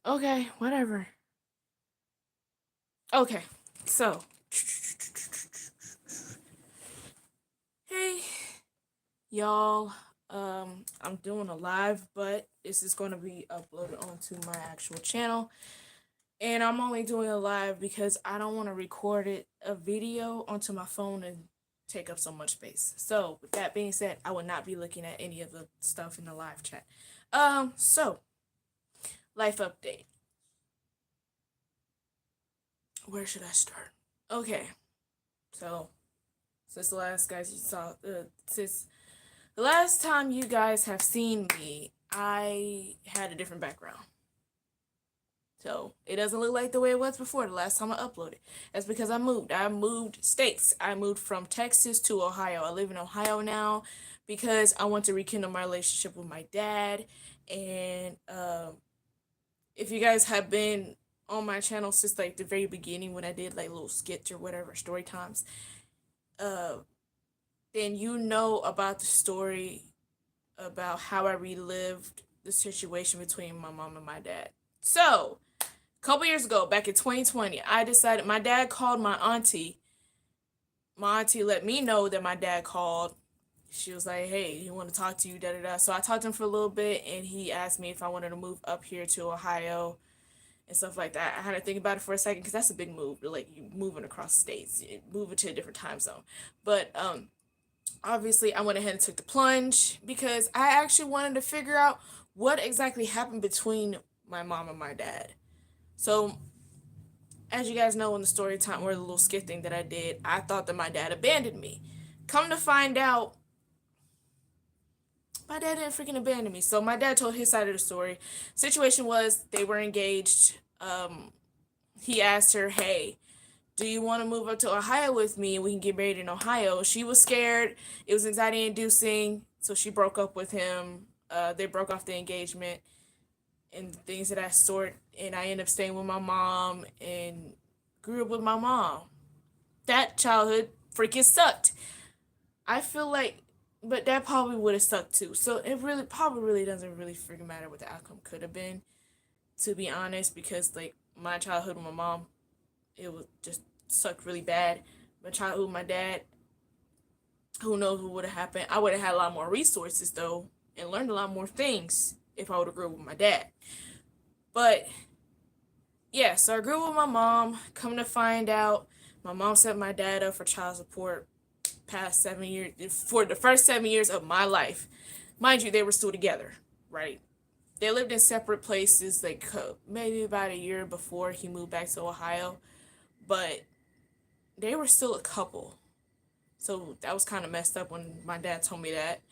Okay, whatever. Okay, so hey y'all, I'm doing a live, but this is going to be uploaded onto my actual channel, and I'm only doing a live because I don't want to record a video onto my phone and take up so much space. So with that being said, I will not be looking at any of the stuff in the live chat. So life update. Where should I start? Okay, so since the last guys you saw, since the last time you guys have seen me, I had a different background. So it doesn't look like the way it was before the last time I uploaded. That's because I moved. I moved states. I moved from Texas to Ohio. I live in Ohio now because I want to rekindle my relationship with my dad. And if you guys have been on my channel since like the very beginning when I did like little skits or whatever, story times, uh, then you know about the story about how I relived the situation between my mom and my dad. So, a couple years ago, back in 2020, I decided my dad called my auntie. My auntie let me know that my dad called. She was like, "Hey, he want to talk to you." Da da da. So I talked to him for a little bit, and he asked me if I wanted to move up here to Ohio and stuff like that. I had to think about it for a second because that's a big move, like you moving across states, moving to a different time zone. But obviously I went ahead and took the plunge because I actually wanted to figure out what exactly happened between my mom and my dad. So as you guys know in the story time or the little skit thing that I did, I thought that my dad abandoned me. Come to find out, my dad didn't freaking abandon me. So my dad told his side of the story. Situation was they were engaged. He asked her, "Hey, do you want to move up to Ohio with me and we can get married in Ohio?" She was scared. It was anxiety inducing. So she broke up with him. They broke off the engagement and things of that sort. And I ended up staying with my mom and grew up with my mom. That childhood freaking sucked. I feel like, but that probably would have sucked too. So it really, probably really doesn't really freaking matter what the outcome could have been, to be honest, because like my childhood with my mom, it was just sucked really bad. My childhood with my dad, who knows what would have happened. I would have had a lot more resources though and learned a lot more things if I would have grew up with my dad. But yeah, so I grew up with my mom. Come to find out, my mom set my dad up for child support past 7 years, for the first 7 years of my life. Mind you, they were still together, right? They lived in separate places, like maybe about a year before he moved back to Ohio, but they were still a couple. So that was kind of messed up when my dad told me that.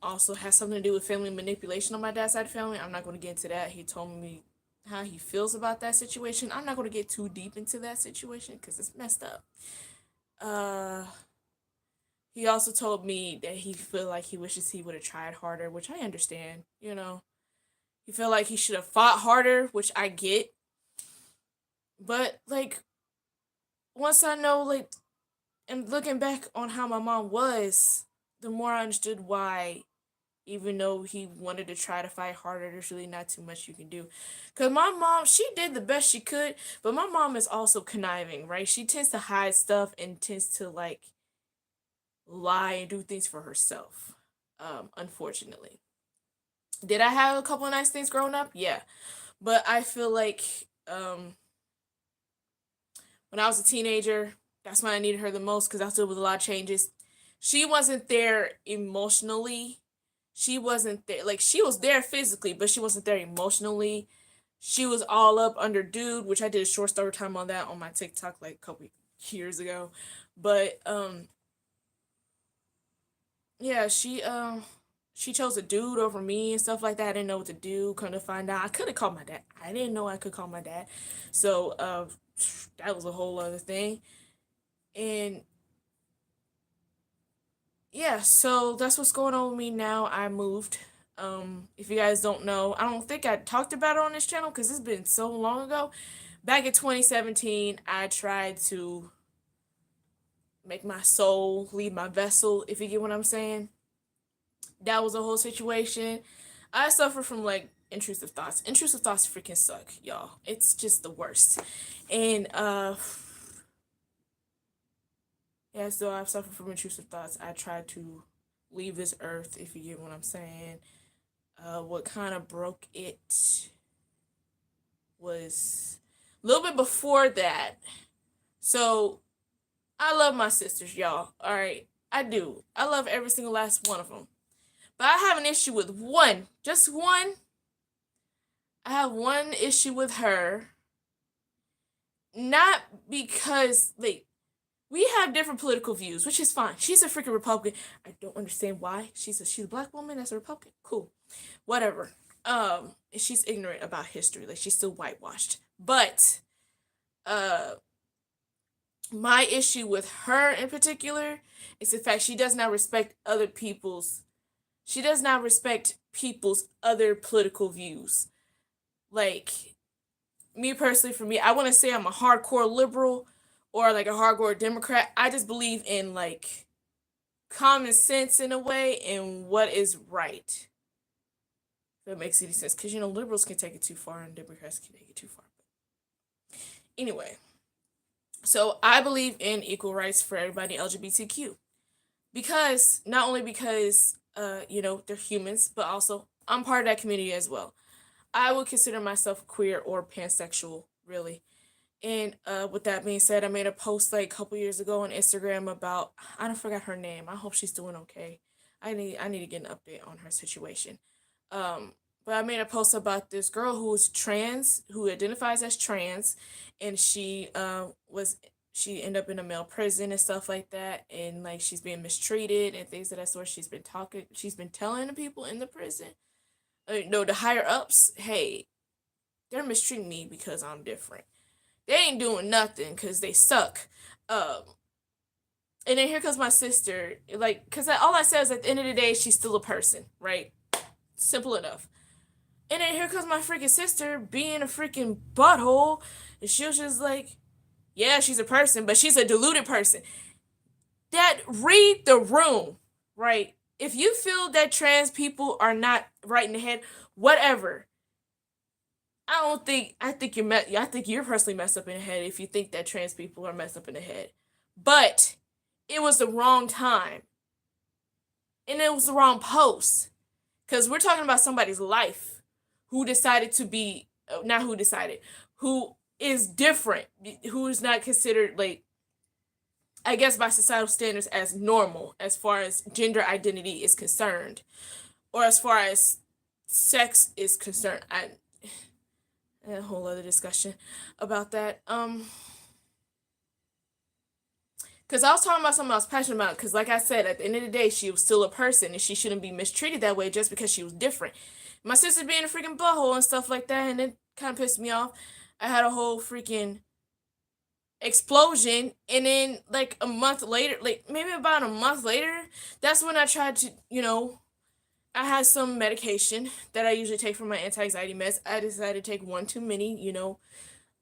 Also has something to do with family manipulation on my dad's side of the family. I'm not going to get into that. He told me how he feels about that situation. I'm not going to get too deep into that situation because it's messed up. Uh, he also told me that he feel like he wishes he would have tried harder, which I understand. You know, he felt like he should have fought harder, which I get. But like once I know, like, and looking back on how my mom was, the more I understood why, even though he wanted to try to fight harder, there's really not too much you can do. Because my mom, she did the best she could, but my mom is also conniving, right? She tends to hide stuff and tends to, like, lie and do things for herself, unfortunately. Did I have a couple of nice things growing up? Yeah. But I feel like when I was a teenager, that's when I needed her the most because I was dealing with a lot of changes. She wasn't there emotionally. She wasn't there. Like, she was there physically, but she wasn't there emotionally. She was all up under dude, which I did a short story time on that on my TikTok like a couple years ago. But yeah, she chose a dude over me and stuff like that. I didn't know what to do. Come to find out, I could have called my dad. I didn't know I could call my dad. So that was a whole other thing. And yeah, so that's what's going on with me now. I moved. If you guys don't know, I don't think I talked about it on this channel because it's been so long ago. Back in 2017, I tried to make my soul leave my vessel, if you get what I'm saying. That was a whole situation. I suffer from like intrusive thoughts. Intrusive thoughts freaking suck, y'all. It's just the worst. And yeah, so I've suffered from intrusive thoughts. I tried to leave this earth, if you get what I'm saying. What kind of broke it was a little bit before that. So I love my sisters, y'all. All right, I do. I love every single last one of them. But I have an issue with one, just one. I have one issue with her. Not because, like, we have different political views, which is fine. She's a freaking Republican. I don't understand why. She's a black woman that's a Republican. Cool. Whatever. She's ignorant about history. Like, she's still whitewashed. But uh my issue with her in particular is the fact she does not respect people's other political views. Like, me personally, for me, I want to say I'm a hardcore liberal or like a hardcore Democrat. I just believe in like common sense in a way and what is right. If that makes any sense. Because, liberals can take it too far and Democrats can take it too far. Anyway, so I believe in equal rights for everybody LGBTQ. Because, not only because, they're humans, but also I'm part of that community as well. I would consider myself queer or pansexual, really. And with that being said, I made a post like a couple years ago on Instagram about, I don't forget her name. I hope she's doing okay. I need to get an update on her situation. But I made a post about this girl who's trans, who identifies as trans, and she ended up in a male prison and stuff like that, and like she's being mistreated and things of that sort. She's been telling the people in the prison, no, the higher ups, hey, they're mistreating me because I'm different. They ain't doing nothing because they suck. Um, and then here comes my sister, like, because all I said is at the end of the day, she's still a person, right? Simple enough. And then here comes my freaking sister being a freaking butthole, and she was just like, yeah, she's a person, but she's a deluded person. That read the room, right? If you feel that trans people are not right in the head, whatever. I think you're personally messed up in the head if you think that trans people are messed up in the head. But it was the wrong time. And it was the wrong post. Cuz we're talking about somebody's life who decided to be not who decided, who is different, who is not considered, like, I guess by societal standards, as normal as far as gender identity is concerned, or as far as sex is concerned. A whole other discussion about that. Because I was talking about something I was passionate about. Because, like I said, at the end of the day, she was still a person, and she shouldn't be mistreated that way just because she was different. My sister being a freaking butthole and stuff like that, and it kind of pissed me off. I had a whole freaking explosion, and then like a month later, like maybe about a month later, that's when I tried to, I had some medication that I usually take for my anti-anxiety meds. I decided to take one too many,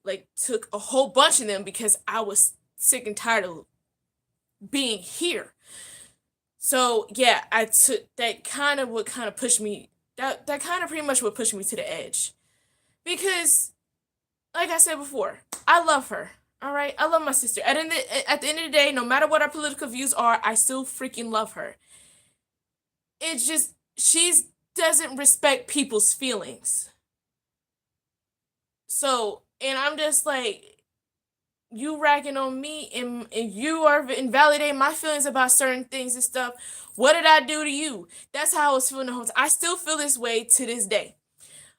like took a whole bunch of them because I was sick and tired of being here. So yeah, I took that kind of would kind of push me, that kind of pretty much would push me to the edge. Because like I said before, I love her. All right, I love my sister. At the end of the day, no matter what our political views are, I still freaking love her. It's just she's doesn't respect people's feelings. So, and I'm just like, you ragging on me, and you are invalidating my feelings about certain things and stuff. What did I do to you? That's how I was feeling the whole time. I still feel this way to this day.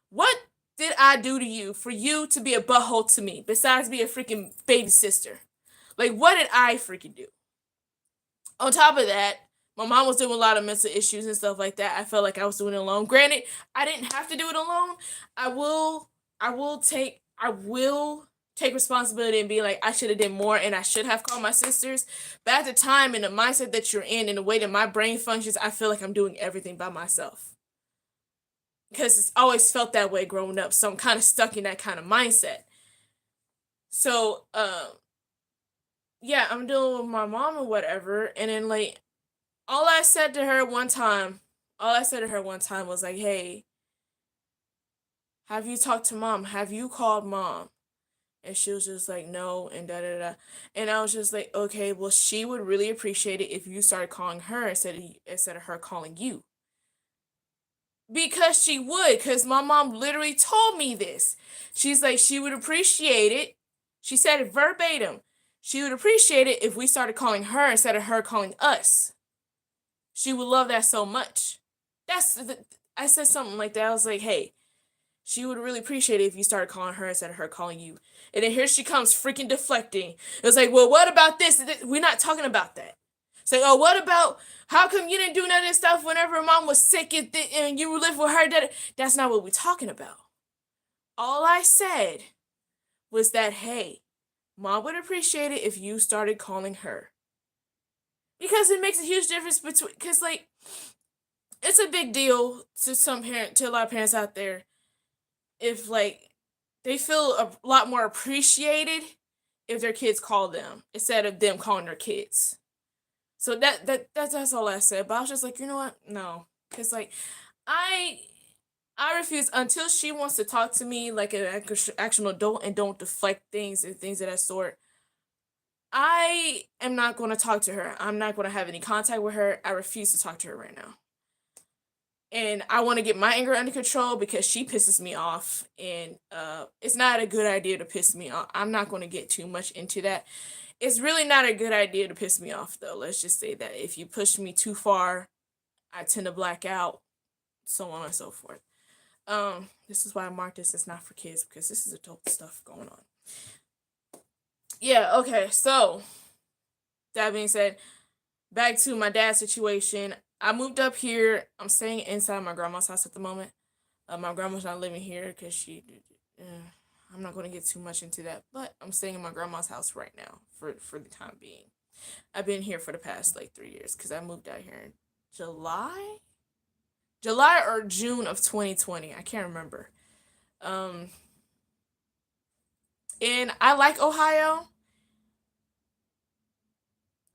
What did I do to you for you to be a butthole to me, besides be a freaking baby sister? Like, what did I freaking do? On top of that, my mom was doing a lot of mental issues and stuff like that. I felt like I was doing it alone. Granted, I didn't have to do it alone. I will take responsibility and be like, I should have did more and I should have called my sisters. But at the time, in the mindset that you're in, the way that my brain functions, I feel like I'm doing everything by myself. Because it's always felt that way growing up. So I'm kind of stuck in that kind of mindset. So, yeah, I'm dealing with my mom or whatever. And then, like, all I said to her one time, all I said to her one time was like, hey, Have you talked to mom? Have you called mom? And she was just like, no, and da da da. And I was just like, okay, well, she would really appreciate it if you started calling her instead of her calling you. Because she would, because my mom literally told me this. She's like, she would appreciate it. She said it verbatim. She would appreciate it if we started calling her instead of her calling us. She would love that so much. I said something like that. I was like, hey, she would really appreciate it if you started calling her instead of her calling you. And then here she comes freaking deflecting. It was like, well, what about this? We're not talking about that. It's like, oh, what about how come you didn't do none of this stuff whenever mom was sick and you were living with her? That's not what we're talking about. All I said was that, hey, mom would appreciate it if you started calling her. Because it makes a huge difference between, because, like, it's a big deal to a lot of parents out there if, like, they feel a lot more appreciated if their kids call them instead of them calling their kids. So that's all I said. But I was just like, you know what? No, because like I I refuse until she wants to talk to me like an actual adult and don't deflect things and things of that sort. I am not going to talk to her. I'm not going to have any contact with her. I refuse to talk to her right now. And I want to get my anger under control because she pisses me off, and it's not a good idea to piss me off. I'm not going to get too much into that. It's really not a good idea to piss me off, though. Let's just say that if you push me too far, I tend to black out, so on and so forth. This is why I marked this as not for kids, because this is adult stuff going on. Yeah, okay, so that being said, back to my dad's situation. I moved up here. I'm staying inside my grandma's house at the moment. My grandma's not living here because I'm not going to get too much into that, but I'm staying in my grandma's house right now for the time being. I've been here for the past like 3 years because I moved out here in July or June of 2020. I can't remember. Um, and I like Ohio.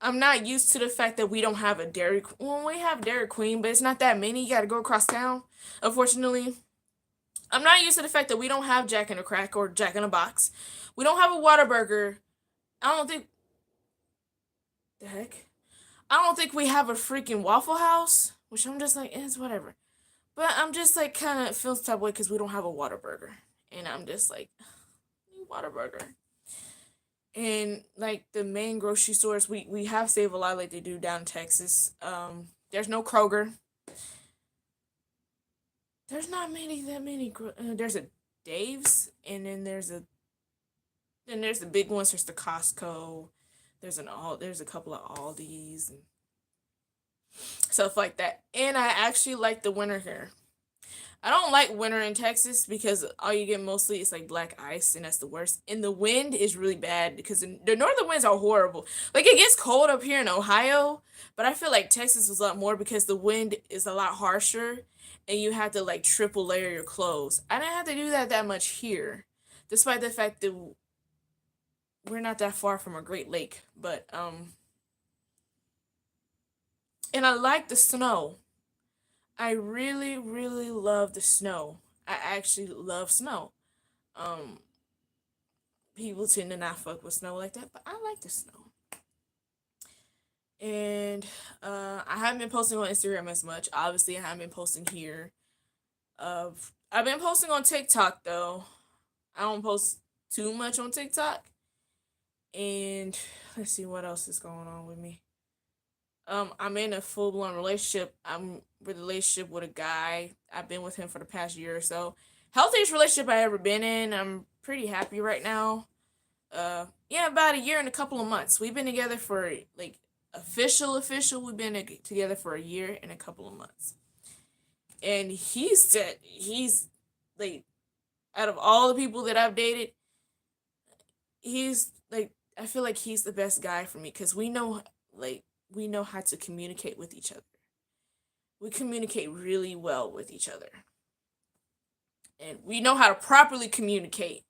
I'm not used to the fact that we don't have a Dairy Queen. Well, we have Dairy Queen, but it's not that many. You got to go across town. Unfortunately, I'm not used to the fact that we don't have Jack in a Crack or Jack in a Box. We don't have a Whataburger. I don't think. The heck? I don't think we have a freaking Waffle House, which I'm just like, it's whatever. But I'm just like kind of feels type way because we don't have a Whataburger, and I'm just like, Whataburger. And like the main grocery stores, we have Save a Lot like they do down in Texas. There's no Kroger. There's not that many. There's a Dave's, and then there's the big ones. There's the Costco. There's a couple of Aldi's and stuff like that. And I actually like the winter here. I don't like winter in Texas because all you get mostly is like black ice, and that's the worst. And the wind is really bad because the northern winds are horrible. Like it gets cold up here in Ohio, but I feel like Texas is a lot more because the wind is a lot harsher, and you have to like triple layer your clothes. I didn't have to do that much here, despite the fact that we're not that far from a Great Lake. But and I like the snow. I really, really love the snow. I actually love snow. Um, People tend to not fuck with snow like that, but I like the snow. And I haven't been posting on Instagram as much. Obviously, I haven't been posting here. I've been posting on TikTok though. I don't post too much on TikTok. And let's see what else is going on with me. I'm in a full blown relationship. I'm in a relationship with a guy. I've been with him for the past year or so. Healthiest relationship I ever been in. I'm pretty happy right now. Yeah, about a year and a couple of months. We've been together for like official. We've been together for a year and a couple of months. And he's like out of all the people that I've dated, he's like I feel like he's the best guy for me because we know how to communicate with each other. We communicate really well with each other. And we know how to properly communicate.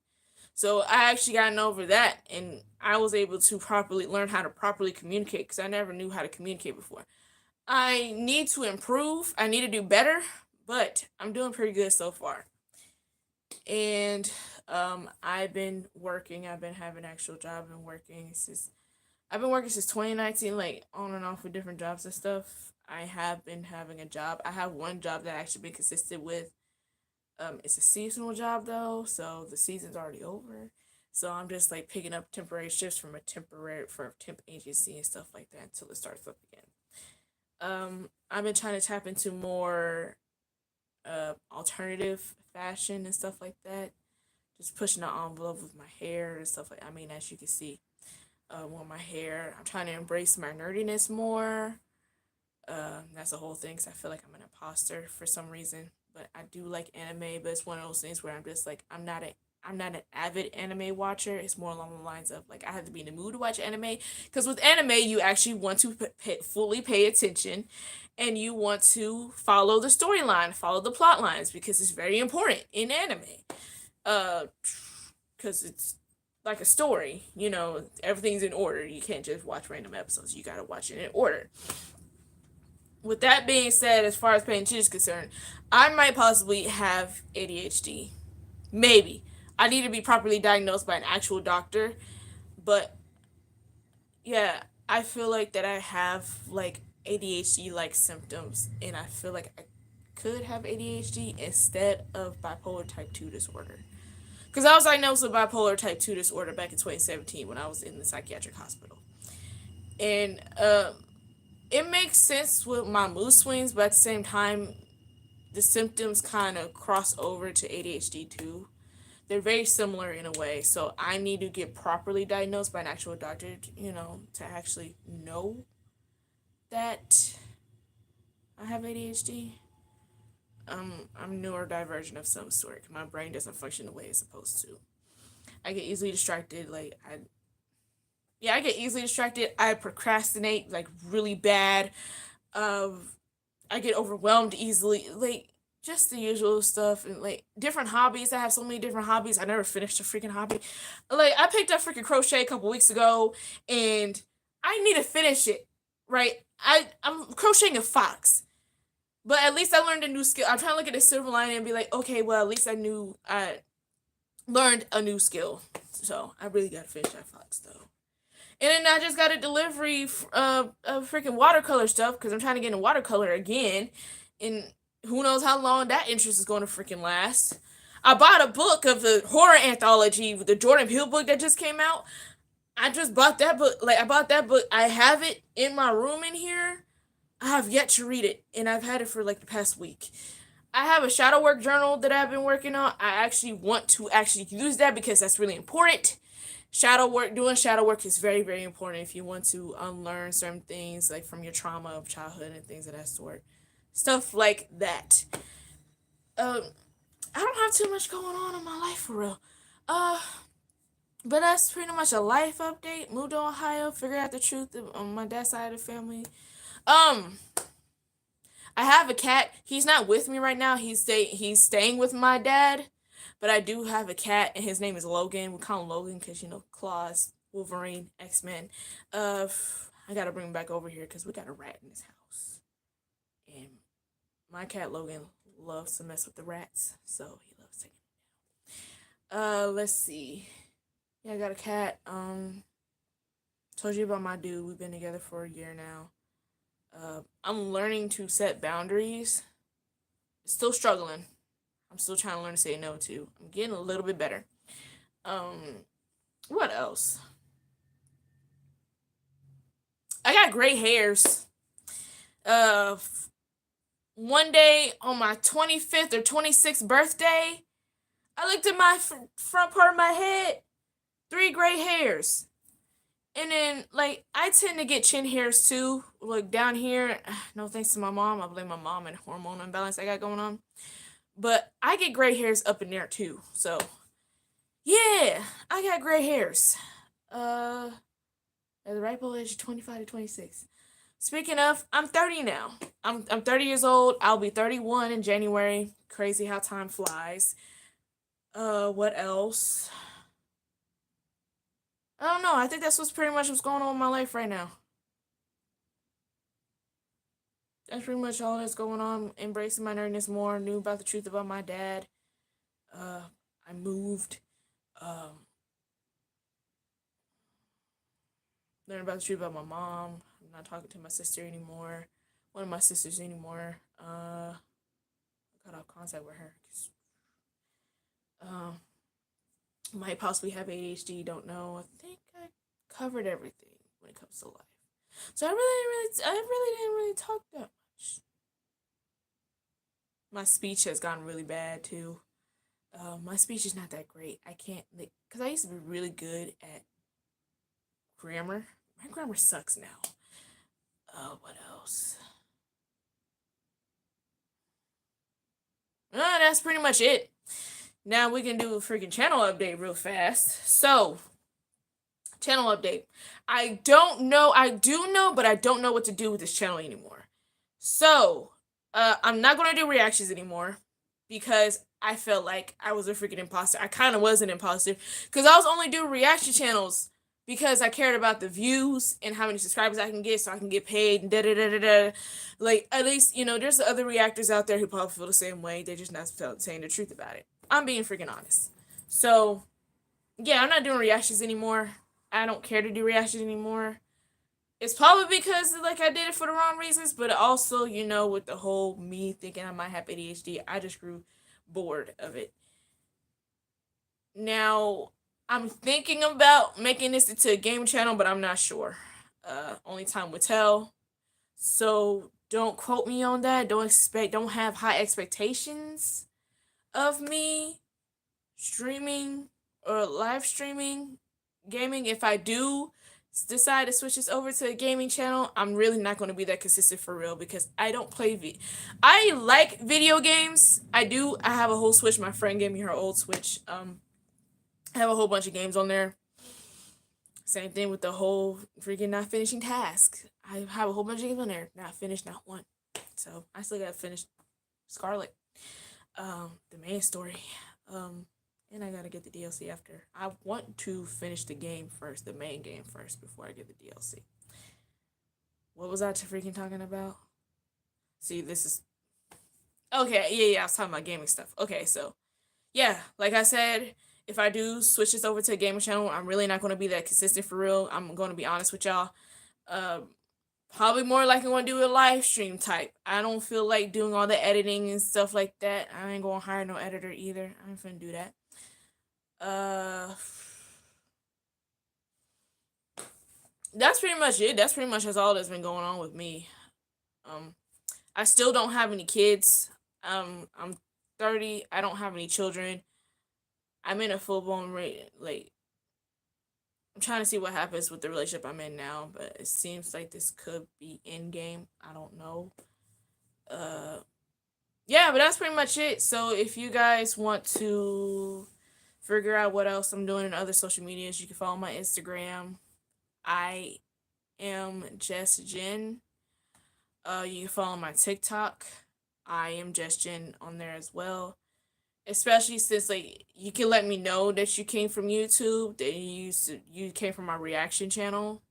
So I actually gotten over that, and I was able to properly learn how to properly communicate because I never knew how to communicate before. I need to improve. I need to do better, but I'm doing pretty good so far. And I've been working. I've been having an actual job. I've been working since 2019, like on and off with different jobs and stuff. I have been having a job. I have one job that I actually been consistent with. It's a seasonal job though, so the season's already over. So I'm just like picking up temporary shifts from a temp agency and stuff like that until it starts up again. I've been trying to tap into more alternative fashion and stuff like that. Just pushing the envelope with my hair and stuff like. I mean, as you can see, with my hair, I'm trying to embrace my nerdiness more. That's the whole thing. Cause I feel like I'm an imposter for some reason, but I do like anime. But it's one of those things where I'm just like I'm not an avid anime watcher. It's more along the lines of like I have to be in the mood to watch anime. Because with anime, you actually want to fully pay attention, and you want to follow the storyline, follow the plot lines because it's very important in anime. Uh, because it's like a story. You know, everything's in order. You can't just watch random episodes. You gotta watch it in order. With that being said, as far as paying attention is concerned, I might possibly have ADHD. Maybe. I need to be properly diagnosed by an actual doctor. But yeah, I feel like that I have like ADHD like symptoms, and I feel like I could have ADHD instead of bipolar type 2 disorder. Because I was diagnosed with bipolar type 2 disorder back in 2017 when I was in the psychiatric hospital. And it makes sense with my mood swings, but at the same time, the symptoms kind of cross over to ADHD too. They're very similar in a way, so I need to get properly diagnosed by an actual doctor, to actually know that I have ADHD. I'm neurodivergent of some sort. My brain doesn't function the way it's supposed to. I get easily distracted. I get easily distracted. I procrastinate like really bad. Um, I get overwhelmed easily. Like just the usual stuff and like different hobbies. I have so many different hobbies. I never finished a freaking hobby. Like I picked up freaking crochet a couple weeks ago and I need to finish it. Right? I'm crocheting a fox. But at least I learned a new skill. I'm trying to look at the silver lining and be like, okay, well at least I learned a new skill. So I really gotta finish that fox though. And then I just got a delivery of freaking watercolor stuff because I'm trying to get into watercolor again. And who knows how long that interest is going to freaking last. I bought a book of the horror anthology, the Jordan Peele book that just came out. I just bought that book. Like, I bought that book. I have it in my room in here. I have yet to read it, and I've had it for like the past week. I have a shadow work journal that I've been working on. I actually want to actually use that because that's really important. Doing shadow work is very, very important if you want to unlearn certain things like from your trauma of childhood and things of that sort. Stuff like that. Um, I don't have too much going on in my life for real. Uh, but that's pretty much a life update. Moved to Ohio, figured out the truth on my dad's side of the family. Um, I have a cat. He's not with me right now. He's staying with my dad. But I do have a cat, and his name is Logan. We call him Logan because Claws, Wolverine, X-Men. I gotta bring him back over here because we got a rat in this house, and my cat Logan loves to mess with the rats, so he loves taking it down. Let's see. Yeah, I got a cat. Told you about my dude. We've been together for a year now. I'm learning to set boundaries. Still struggling. I'm still trying to learn to say no to. I'm getting a little bit better. Um, what else? I got gray hairs. Uh, One day on my 25th or 26th birthday, I looked at my front part of my head, 3 gray hairs. And then, like, I tend to get chin hairs too. Like, down here, no thanks to my mom. I blame my mom and hormone imbalance I got going on. But I get gray hairs up in there too. So, yeah, I got gray hairs. Uh, at the ripe old age of 25 to 26. Speaking of, I'm 30 now. I'm 30 years old. I'll be 31 in January. Crazy how time flies. What else? I don't know. I think that's pretty much what's going on in my life right now. That's pretty much all that's going on. Embracing my nerdness more. Knew about the truth about my dad. Uh, I moved. Um, Learned about the truth about my mom. I'm not talking to my sister anymore. One of my sisters anymore. I got off contact with her because um might possibly have ADHD. Don't know. I think I covered everything when it comes to life. So I really didn't really talk that much. My speech has gotten really bad too. My speech is not that great. I can't like because I used to be really good at grammar. My grammar sucks now. What else? That's pretty much it. Now we can do a freaking channel update real fast. So, channel update. I don't know. I do know, but I don't know what to do with this channel anymore. So, I'm not gonna do reactions anymore because I felt like I was a freaking imposter. I kind of was an imposter because I was only doing reaction channels because I cared about the views and how many subscribers I can get so I can get paid and da da da da da. Like, at least, there's other reactors out there who probably feel the same way. They're just not saying the truth about it. I'm being freaking honest. So, yeah, I'm not doing reactions anymore. I don't care to do reactions anymore. It's probably because like I did it for the wrong reasons, but also, with the whole me thinking I might have ADHD, I just grew bored of it. Now, I'm thinking about making this into a game channel, but I'm not sure. Only time will tell. So don't quote me on that. Don't have high expectations of me streaming or live streaming gaming. If I do decide to switch this over to a gaming channel, I'm really not going to be that consistent for real because I don't play I like video games. I do. I have a whole Switch. My friend gave me her old Switch. I have a whole bunch of games on there. Same thing with the whole freaking not finishing task. I have a whole bunch of games on there. Not finished, not one. So I still gotta finish Scarlet. The main story. And I gotta get the DLC after. I want to finish the game first, the main game first, before I get the DLC. What was I freaking talking about? See, this is okay. Yeah, I was talking about gaming stuff. Okay, so yeah, like I said, if I do switch this over to a gaming channel, I'm really not gonna be that consistent for real. I'm gonna be honest with y'all. Uh, Probably more likely gonna do a live stream type. I don't feel like doing all the editing and stuff like that. I ain't gonna hire no editor either. I ain't finna do that. That's pretty much it. That's pretty much that's all that's been going on with me. I still don't have any kids. I'm 30. I don't have any children. I'm in a full blown like I'm trying to see what happens with the relationship I'm in now, but it seems like this could be in game. I don't know. Uh yeah, but that's pretty much it. So if you guys want to figure out what else I'm doing in other social medias, you can follow my Instagram. I am Jess Jen. You can follow my TikTok. I am Jess Jen on there as well. Especially since like you can let me know that you came from YouTube, that you came from my reaction channel.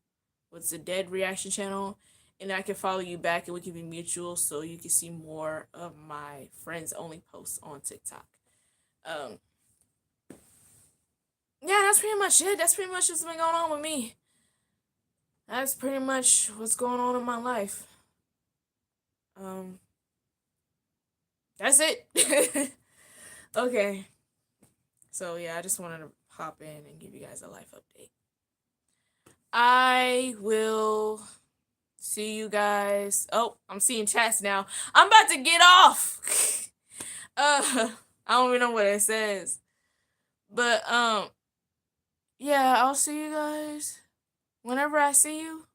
What's the dead reaction channel? And I can follow you back and we can be mutual so you can see more of my friends only posts on TikTok. Um yeah, that's pretty much it. That's pretty much what's been going on with me. That's pretty much what's going on in my life. Um that's it. Okay. So yeah, I just wanted to hop in and give you guys a life update. I will see you guys. Oh, I'm seeing chats now. I'm about to get off. I don't even know what it says. But yeah, I'll see you guys whenever I see you.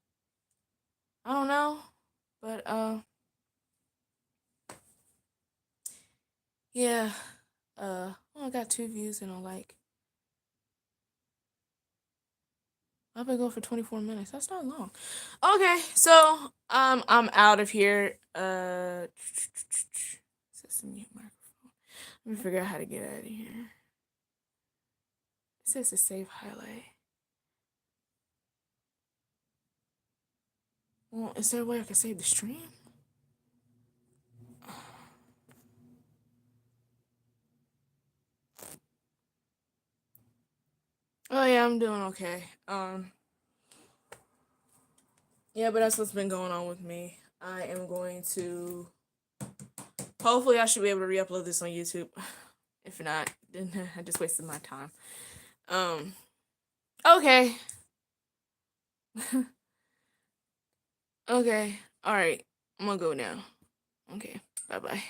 I don't know. But yeah. I got 2 views and a like. I've been going for 24 minutes. That's not long. Okay, so I'm out of here. Set mute microphone. Let me figure out how to get out of here. It says to save highlight. Well, is there a way I can save the stream? Oh yeah, I'm doing okay. Yeah, but that's what's been going on with me. I am going to. Hopefully, I should be able to re-upload this on YouTube. If not, then I just wasted my time. Um. Okay. Okay. All right. I'm gonna go now. Okay. Bye bye.